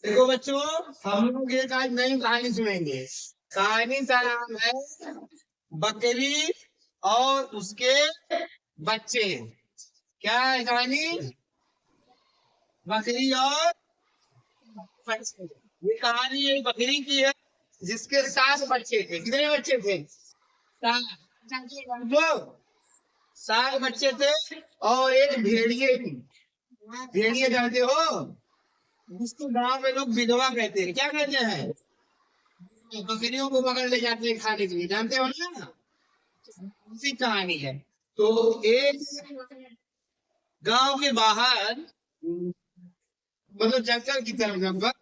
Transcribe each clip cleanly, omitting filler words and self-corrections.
देखो बच्चों, हम लोग एक आज नई कहानी सुनेंगे। कहानी का नाम है बकरी और उसके बच्चे। क्या है कहानी? बकरी और बच्चे। ये कहानी एक बकरी की है जिसके 7 बच्चे थे। कितने बच्चे थे? 7। 7 बच्चे थे और एक भेड़िए थी। भेड़िए जानते हो? जिसको गांव में लोग विधवा कहते हैं। क्या कहते हैं? बकरियों को पकड़ ले जाते हैं खाने के लिए। जानते हो ना? उसी कहानी है। तो एक गांव के बाहर, मतलब जंगल की तरफ लगभग,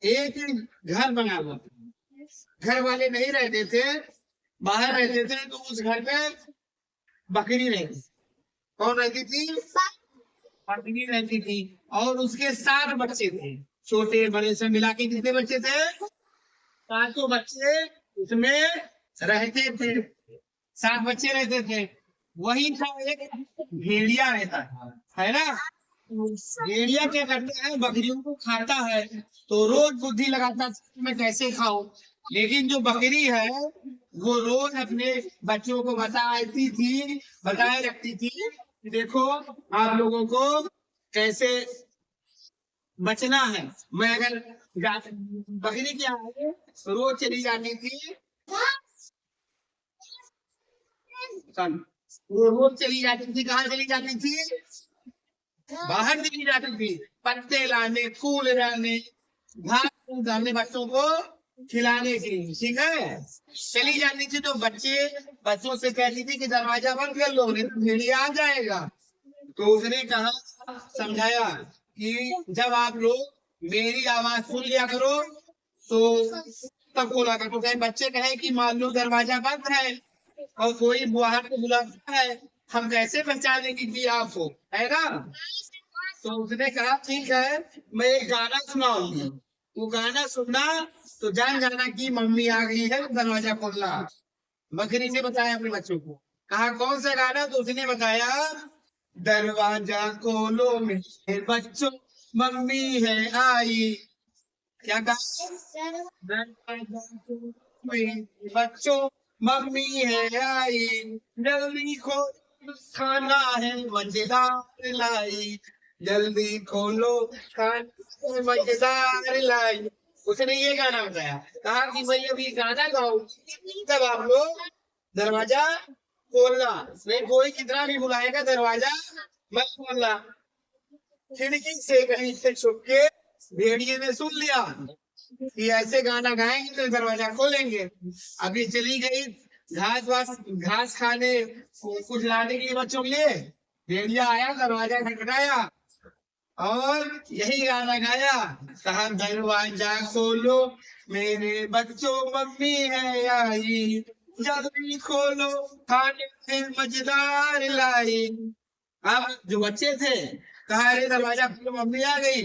एक घर बना हुआ था। घर वाले नहीं रहते थे, बाहर रहते थे। तो उस घर में बकरी रहती। कौन रहती थी? बकरी रहती थी। और उसके 7 बच्चे थे, छोटे बड़े से मिला के। कितने बच्चे थे? 7 बच्चे उसमें रहते थे। 7 बच्चे रहते थे। वही था एक भेड़िया रहता है ना? भेड़िया क्या करता है? बकरियों को खाता है। तो रोज बुद्धि लगाता है मैं कैसे खाऊं। लेकिन जो बकरी है वो रोज अपने बच्चों को बताए रखती थी कि देखो आप लोगों को कैसे बचना है। मैं अगर बकरी क्या है, रोज चली जाती थी। वो रोज चली जाती थी। कहाँ चली जाती थी? बाहर चली जाती थी, पत्ते लाने, फूल लाने, घास फूस डालने, बच्चों को खिलाने के लिए। ठीक है? चली जाती थी तो बच्चों से कहती थी कि दरवाजा बंद कर लो, नहीं तो भेड़िया आ जाएगा। तो उसने कहा, समझाया कि जब आप लोग मेरी आवाज सुन लिया करो तो तब खोला करो। कहीं बच्चे कहे कि मान लो दरवाजा बंद है और कोई बाहर को बुलाता है, हम कैसे पहचानेंगे कि आपको, है ना? तो उसने कहा ठीक है, मैं एक गाना सुनाऊंगी। वो गाना सुनना तो जान जाना कि मम्मी आ गई है, दरवाजा खोलना। बकरी ने बताया अपने बच्चों को। कहा कौन सा गाना? तो उसने बताया, दरवाजा खोलो मेरे बच्चों, मम्मी है आई। क्या कहा? दरवाजा खोलो मेरे बच्चों, मम्मी है आई। जल्दी खोलो खाना है मजेदार लाई। जल्दी खोलो खाना है मजेदार लाई। उसने ये गाना बताया। कहा कि भाई अभी गाना गाओ तब आप लोग दरवाजा खोलना। नहीं कोई कितना भी बुलाएगा दरवाजा मत खोलना। खिड़की से कहीं से छुप के भेड़िए ने सुन लिया कि ऐसे गाना गाएंगे तो दरवाजा खोलेंगे। अभी चली गई घास खाने, कुछ लाने के लिए बच्चों के लिए। भेड़िया आया, दरवाजा खटखटाया और यही गाना गाया। कहा दरवाजा खोलो मेरे बच्चों, मम्मी है आई। जल्दी खोलो खाने से मजेदार लाई। अब जो बच्चे थे कहा अरे दरवाजा खोलो मम्मी आ गई।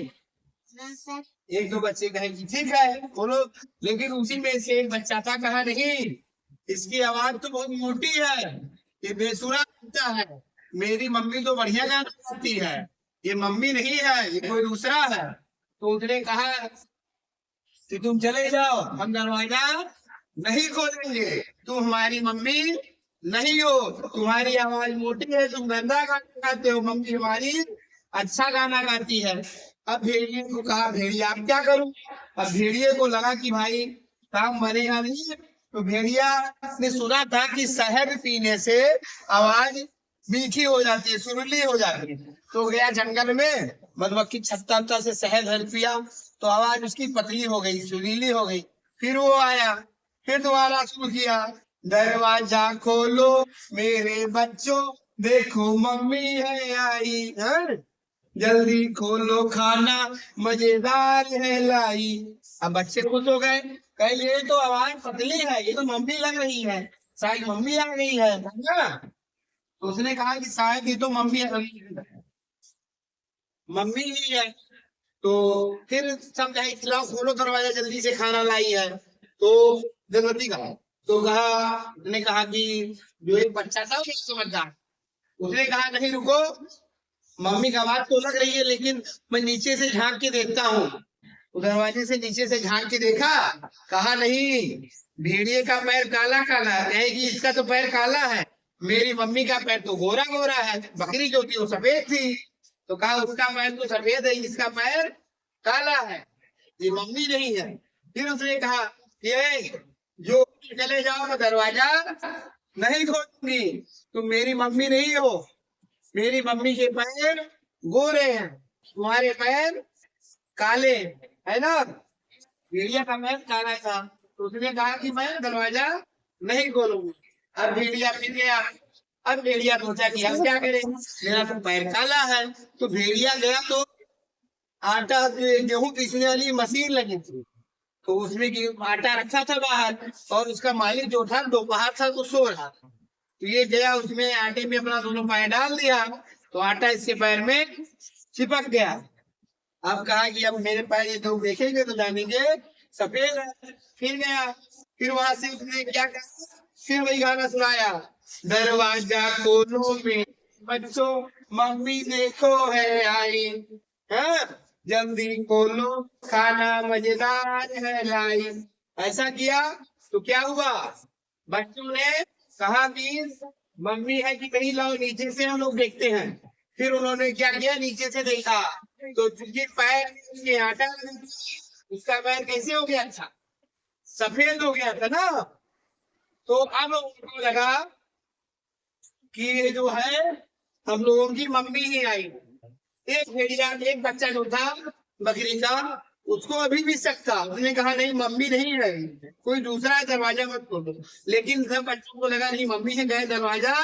एक दो बच्चे कहे कि ठीक है बोलो। लेकिन उसी में से एक बच्चा था, कहा नहीं, इसकी आवाज तो बहुत मोटी है, ये बेसुरा लगता है। मेरी मम्मी तो बढ़िया गाना गाती है, ये मम्मी नहीं है, ये कोई दूसरा है। तो उसने कहा कि तुम चले जाओ, हम दरवाजा नहीं खोलेंगे। तुम हमारी मम्मी नहीं हो, तुम्हारी आवाज मोटी है, तुम गंदा गाना गाते हो, मम्मी हमारी अच्छा गाना गाती है। अब भेड़िए को कहा भेड़िया अब क्या करूं? अब भेड़िए को लगा कि भाई काम बनेगा नहीं। तो भेड़िया ने सुना था कि शहद पीने से आवाज मीठी हो जाती है, सुरीली हो जाती है। तो गया जंगल में, मधुमक्खी छत्ता उत्ता से शहद हल पिया तो आवाज उसकी पतली हो गई, सुरीली हो गई। फिर वो आया, फिर दोबारा शुरू किया, दरवाजा खोलो मेरे बच्चों, देखो मम्मी है आई। जल्दी खोलो खाना मजेदार है लाई। अब बच्चे खुश हो गए, कहे ये तो आवाज पतली है, ये तो मम्मी लग रही है, शायद मम्मी आ गई है ना? तो उसने कहा कि शायद ये तो मम्मी ही है। तो फिर सब कहे खिलाओ, खोलो दरवाजा जल्दी से, खाना लाई है। तो जल्दी कहा, तो कहा, उसने कहा कि जो एक बच्चा था वो समझदार, उसने कहा नहीं रुको, मम्मी का आवाज तो लग रही है लेकिन मैं नीचे से झांक के देखता हूँ। दरवाजे से नीचे से झांक के देखा, कहा नहीं, भेड़िए का पैर काला काला है, कहेगी इसका तो पैर काला है, मेरी मम्मी का पैर तो गोरा गोरा है, बकरी जो थी वो सफेद थी। तो कहा उसका पैर तो सफेद है, इसका पैर काला है, ये मम्मी नहीं है। फिर उसने कहा ये जो चले जाओ, मैं दरवाजा नहीं खोलूंगी, तुम मेरी मम्मी नहीं हो, मेरी मम्मी के पैर गोरे हैं, तुम्हारे पैर काले, है ना। भेड़िया का पैर काला था, तो उसने कहा कि मैं दरवाजा नहीं खोलूंगी। अब भेड़िया फिर गया। अब भेड़िया सोचा कि हम क्या करें, मेरा तो पैर काला है। तो भेड़िया गया तो आटा गेहूं पीसने वाली मशीन लगी थी, तो उसमें आटा रखा था बाहर, और उसका मालिक जो था दोपहर था तो सो रहा था। तो ये गया, उसमें आटे में अपना दोनों पैर डाल दिया, तो आटा इसके पैर में चिपक गया। अब कहा कि अब मेरे पैर ये लोग देखेंगे तो जानेंगे सफेद है। फिर गया, फिर वहां से उसने क्या कहा, फिर वही गाना सुनाया, दरवाजा खोलो में बच्चों, मम्मी देखो है आई, है जल्दी खोलो, खाना मजेदार है लाई। ऐसा किया तो क्या हुआ, बच्चों ने कहा कि मम्मी है कि नहीं, लाओ नीचे से हम लोग देखते हैं। फिर उन्होंने क्या किया, नीचे से देखा, तो चूंकि पैर में आटा लगा था, उसका पैर कैसे हो गया था, सफेद हो गया था ना। तो अब उनको लगा कि ये जो है हम लोगों की मम्मी ही आई। एक भेड़िया, एक बच्चा जो था बकरी का, उसको अभी भी शक था, उसने कहा नहीं मम्मी नहीं है, कोई दूसरा है, दरवाजा मत खोलो। लेकिन सब बच्चों को लगा नहीं मम्मी है, गए दरवाजा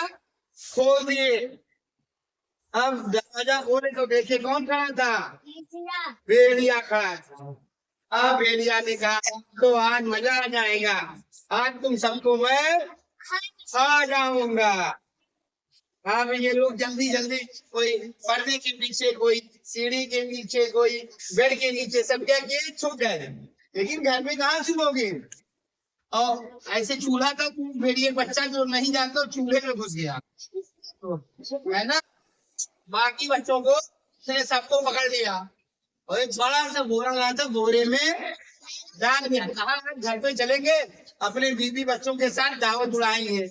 खोल दिए। अब दरवाजा खोले तो देखे कौन खड़ा था, भेड़िया खड़ा था। अब भेड़िया ने कहा तो आज मजा आ जाएगा, आज तुम सबको मैं खा जाऊंगा। हाँ ये लोग जल्दी जल्दी, कोई पर्दे के पीछे, कोई सीढ़ी के नीचे, कोई बेड के नीचे, सब क्या किए, छुप गए। लेकिन घर में कहाँ छुपोगे, और ऐसे चूल्हा तक भेड़िए बच्चा जो नहीं जानता चूल्हे में घुस गया, है ना। बाकी बच्चों को उसने सबको पकड़ लिया, और एक बड़ा सा बोरा लाया था, बोरे में डाल दिया, कहा घर पे चलेंगे, अपने बीवी बच्चों के साथ दावत उड़ाएंगे,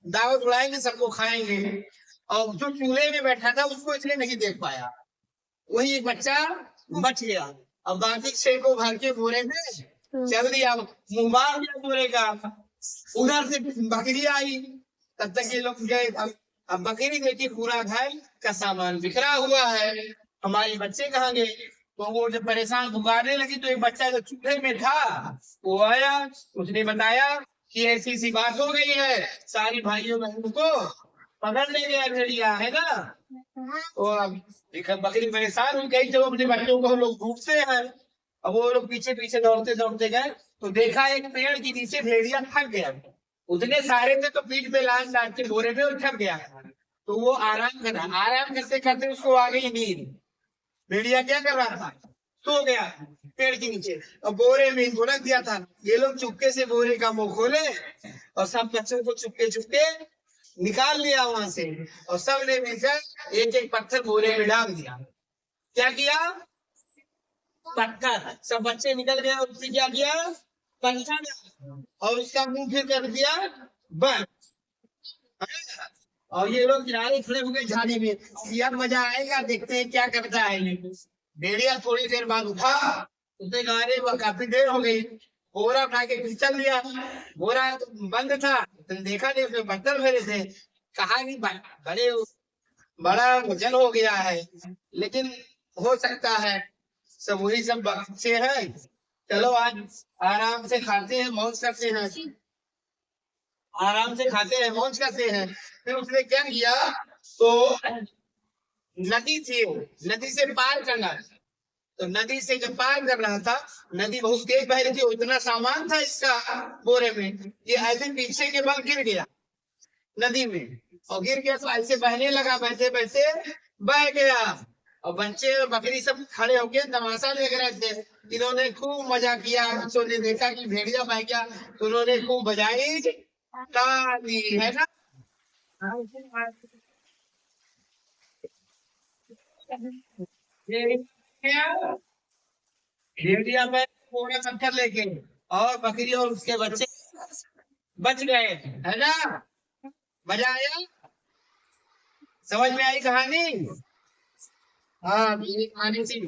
दावत उड़ाएंगे, सबको खाएंगे। और जो चूल्हे में बैठा था उसको इसलिए नहीं देख पाया, वही एक बच्चा बच गया। अब बाकी 6 को भर के बोरे में चल दिया, मुंह मार दिया बोरे का। उधर से बकरी आई, तब तक ये लोग गए। अब बकरी देखी पूरा घर का सामान बिखरा हुआ है, हमारे बच्चे कहाँ गए। तो वो जब परेशान पुकारने लगी, तो एक बच्चा जो चूल्हे में था वो आया, उसने बताया कि ऐसी सी बात हो गई है, सारी भाइयों बहनों को पकड़ ले गया भेड़िया, है ना। और अब बकरी परेशान हुई, कहीं जब अपने बच्चों को हम लोग ढूंढते हैं। अब वो लोग पीछे पीछे दौड़ते दौड़ते गए, तो देखा एक पेड़ के नीचे भेड़िया थक गया, उतने सारे थे तो पीठ पे लाद लाद के बोरे में थक गया। तो वो आराम कर रहा, आराम करते करते उसको आ गई नींद। भेड़िया क्या कर रहा था, सो गया पेड़ के नीचे, और बोरे में घुलक दिया था। ये लोग चुपके से बोरे का मुंह खोले, और सब बच्चों को चुपके चुपके निकाल लिया वहां से, और सब ने मिलकर एक एक पत्थर बोरे में डाल दिया। क्या किया, पत्थर, सब बच्चे निकल गए, और उसने क्या किया, पत्थर, और उसका मुंह फिर कर दिया बंद। और ये लोग किनारे खड़े हो गए झाड़ी में, यार मजा आएगा, देखते हैं क्या करता है ये। भेड़िया थोड़ी देर बाद उठा, उसने कहा अरे वह काफी देर हो गई, बोरा उठा के फिर चल दिया। बोरा बंद था, तो देखा नहीं, उसमें पत्थर भरे थे। कहा कि बड़े बड़ा वजन हो गया है, लेकिन हो सकता है सब वही सब बच्चे हैं, चलो आज आराम से खाते हैं, मौज करते हैं, आराम से खाते हैं, मौज करते हैं। फिर उसने क्या किया, तो नदी थी, नदी से पार करना, तो नदी से जब पार कर रहा था, नदी बहुत तेज बह रही थी, इतना सामान था इसका बोरे में, ये ऐसे पीछे के बल गिर गया नदी में, और गिर गया तो ऐसे बहने लगा, बहते बहते बह गया। और बच्चे और बकरी सब खड़े होके तमाशा देख रहे थे। इन्होंने खूब मजा किया, बच्चों ने देखा कि भेड़िया बह गया, तो उन्होंने खूब बजाई ताली, है ना। भेड़िया में पूरा पत्थर लेके, और बकरी और उसके बच्चे बच गए, है ना। मजा आया, समझ में आई कहानी। हाँ, ये कहानी थी।